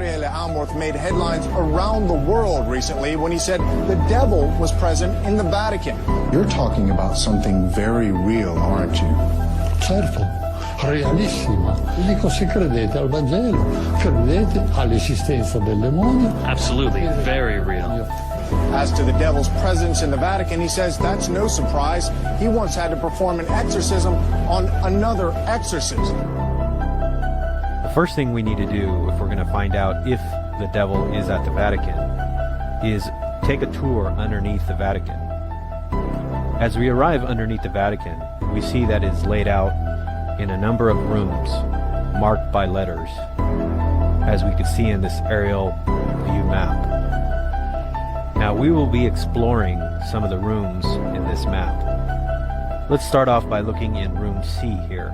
Gabriele Amorth made headlines around the world recently when he said the devil was present in the Vatican. You're talking about something very real, aren't you? Certo, realissima. Vi dico, se credete al Vangelo, credete all'esistenza del demonio. Absolutely, very real. As to the devil's presence in the Vatican, he says that's no surprise. He once had to perform an exorcism on another exorcist. The first thing we need to do if we're going to find out if the devil is at the Vatican is take a tour underneath the Vatican. As we arrive underneath the Vatican, we see that it's laid out in a number of rooms marked by letters, as we can see in this aerial view map. Now we will be exploring some of the rooms in this map. Let's start off by looking in room C here.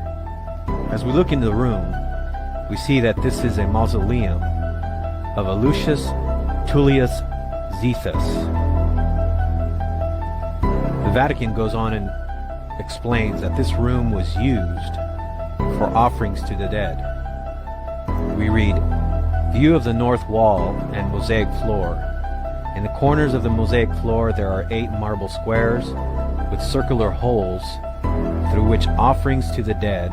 As we look into the room, we see that this is a mausoleum of a Lucius Tullius Zethus. The Vatican goes on and explains that this room was used for offerings to the dead. We read, view of the north wall and mosaic floor. In the corners of the mosaic floor there are 8 marble squares with circular holes through which offerings to the dead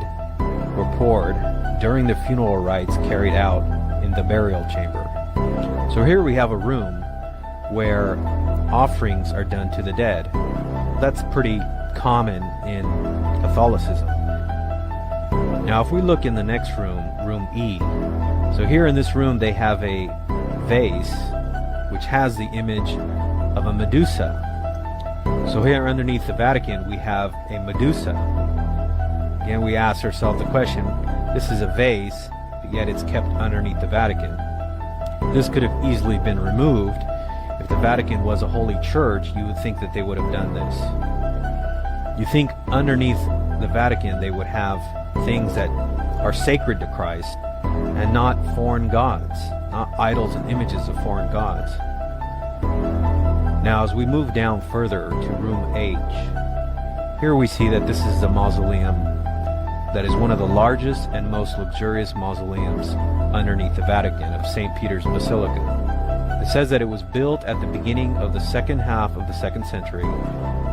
were poured during the funeral rites carried out in the burial chamber. So here we have a room where offerings are done to the dead. That's pretty common in Catholicism. Now if we look in the next room, room E, so here in this room they have a vase which has the image of a Medusa. So here underneath the Vatican we have a Medusa. Again, we ask ourselves the question, this is a vase, but yet it's kept underneath the Vatican. This could have easily been removed. If the Vatican was a holy church, you would think that they would have done this. You think underneath the Vatican they would have things that are sacred to Christ and not foreign gods, not idols and images of foreign gods. Now as we move down further to room H, here we see that this is a mausoleum that is one of the largest and most luxurious mausoleums underneath the Vatican of St. Peter's Basilica. It says that it was built at the beginning of the second half of the 2nd century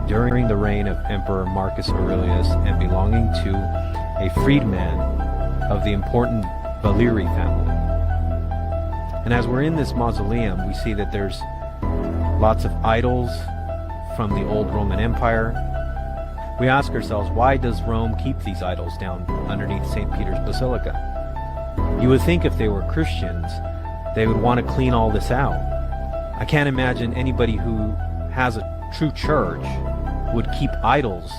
during the reign of Emperor Marcus Aurelius and belonging to a freedman of the important Valeri family. And as we're in this mausoleum, we see that there's lots of idols from the old Roman Empire. We ask ourselves, why does Rome keep these idols down underneath St. Peter's Basilica? You would think if they were Christians, they would want to clean all this out. I can't imagine anybody who has a true church would keep idols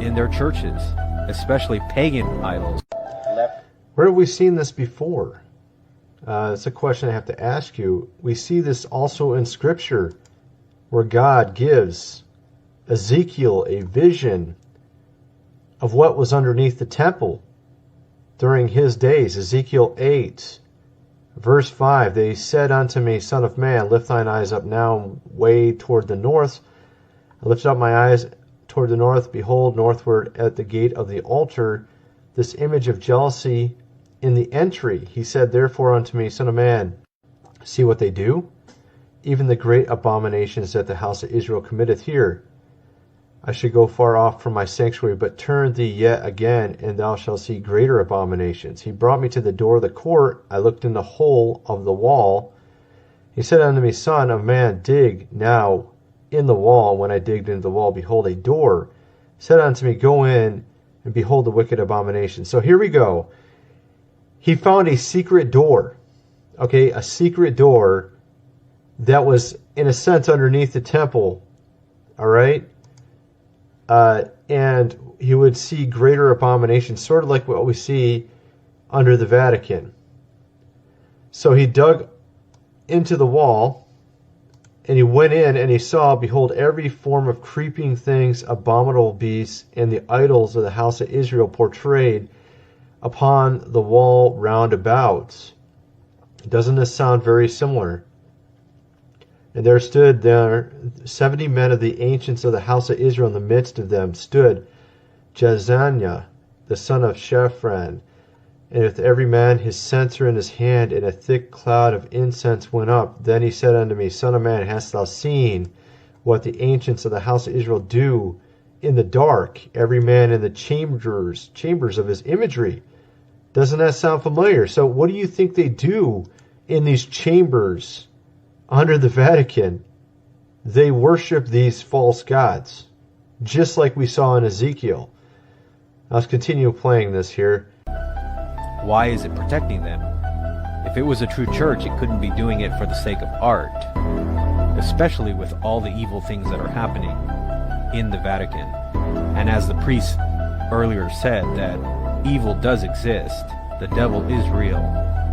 in their churches, especially pagan idols. Where have we seen this before? It's a question I have to ask you. We see this also in Scripture, where God gives Ezekiel a vision of what was underneath the temple during his days. Ezekiel 8, verse 5, they said unto me, Son of man, lift thine eyes up now way toward the north. I lifted up my eyes toward the north. Behold, northward at the gate of the altar, this image of jealousy in the entry. He said therefore unto me, Son of man, see what they do, even the great abominations that the house of Israel committeth here. I should go far off from my sanctuary, but turn thee yet again, and thou shalt see greater abominations. He brought me to the door of the court. I looked in the hole of the wall. He said unto me, Son of man, dig now in the wall. When I digged into the wall, behold, a door. He said unto me, Go in, and behold the wicked abomination. So here we go. He found a secret door. Okay, a secret door that was, in a sense, underneath the temple. All right? And he would see greater abominations, sort of like what we see under the Vatican. So he dug into the wall, and he went in, and he saw, behold, every form of creeping things, abominable beasts, and the idols of the house of Israel portrayed upon the wall round about. Doesn't this sound very similar? And there stood 70 men of the ancients of the house of Israel. In the midst of them stood Jezaniah, the son of Shaphan, And with every man his censer in his hand, and a thick cloud of incense went up. Then he said unto me, Son of man, hast thou seen what the ancients of the house of Israel do in the dark, every man in the chambers of his imagery? Doesn't that sound familiar? So what do you think they do in these chambers under the Vatican? They worship these false gods, just like we saw in Ezekiel. Let's continue playing this here. Why is it protecting them? If it was a true church, it couldn't be doing it for the sake of art, especially with all the evil things that are happening in the Vatican. And as the priest earlier said, that evil does exist, the devil is real,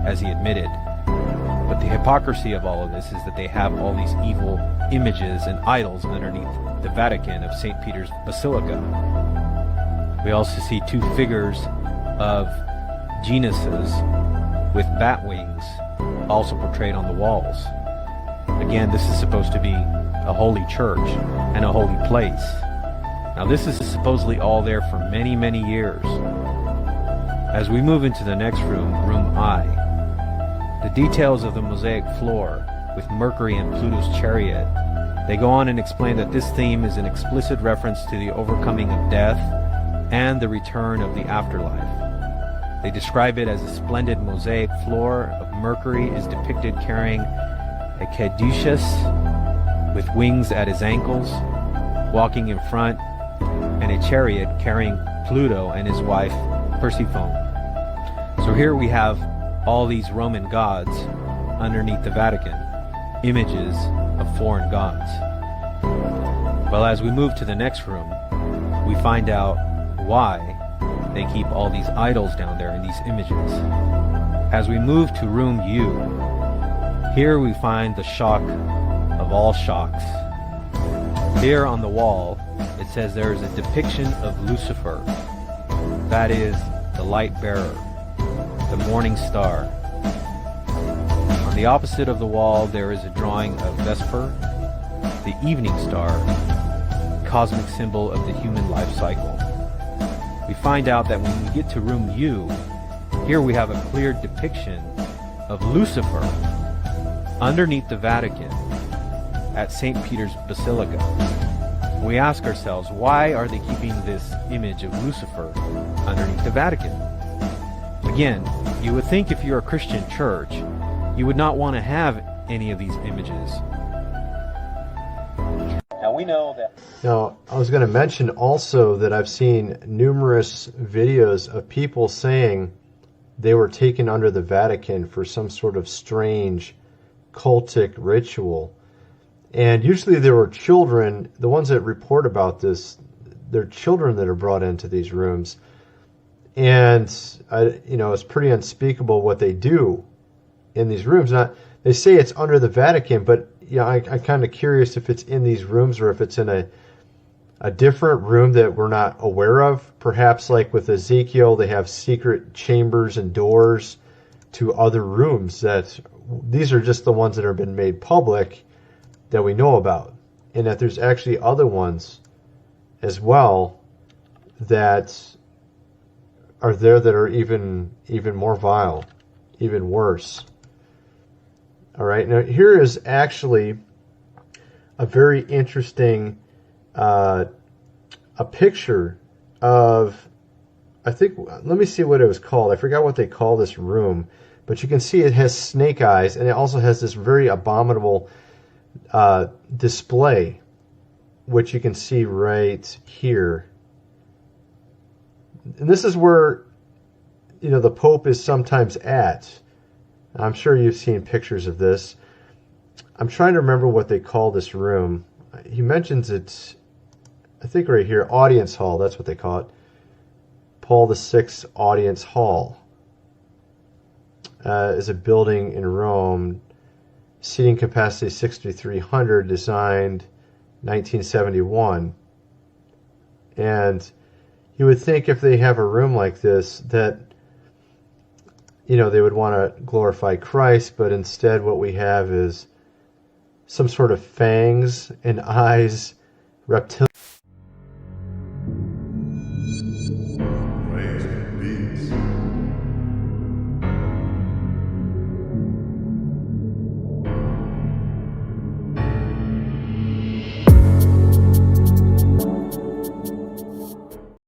as he admitted. But the hypocrisy of all of this is that they have all these evil images and idols underneath the Vatican of St. Peter's Basilica. We also see two figures of genuses with bat wings also portrayed on the walls. Again, this is supposed to be a holy church and a holy place. Now this is supposedly all there for many, many years. As we move into the next room, room I, the details of the mosaic floor with Mercury and Pluto's chariot, they go on and explain that this theme is an explicit reference to the overcoming of death and the return of the afterlife. They describe it as a splendid mosaic floor of Mercury is depicted carrying a caduceus with wings at his ankles, walking in front, and a chariot carrying Pluto and his wife Persephone. So here we have all these Roman gods underneath the Vatican, images of foreign gods. Well, as we move to the next room, we find out why they keep all these idols down there in these images. As we move to room U, here we find the shock of all shocks. Here on the wall, it says there is a depiction of Lucifer, that is, the light bearer, the morning star. On the opposite of the wall, there is a drawing of Vesper, the evening star, cosmic symbol of the human life cycle. We find out that when we get to room U, here we have a clear depiction of Lucifer underneath the Vatican at St. Peter's Basilica. We ask ourselves, why are they keeping this image of Lucifer underneath the Vatican? Again, you would think if you're a Christian church, you would not want to have any of these images. Now we know that. Now, I was going to mention also that I've seen numerous videos of people saying they were taken under the Vatican for some sort of strange cultic ritual. And usually there were children, the ones that report about this, they're children that are brought into these rooms. And, it's pretty unspeakable what they do in these rooms. Now, they say it's under the Vatican, but I'm kind of curious if it's in these rooms or if it's in a different room that we're not aware of. Perhaps like with Ezekiel, they have secret chambers and doors to other rooms that these are just the ones that have been made public that we know about. And that there's actually other ones as well that are there that are even more vile, even worse. All right, now here is actually a very interesting a picture of, let me see what it was called. I forgot what they call this room, but you can see it has snake eyes, and it also has this very abominable display, which you can see right here. And this is where, the Pope is sometimes at. I'm sure you've seen pictures of this. I'm trying to remember what they call this room. He mentions it, I think right here, audience hall. That's what they call it. Paul VI Audience Hall is a building in Rome. Seating capacity 6,300, designed 1971. And you would think if they have a room like this that they would want to glorify Christ, but instead what we have is some sort of fangs and eyes, reptilian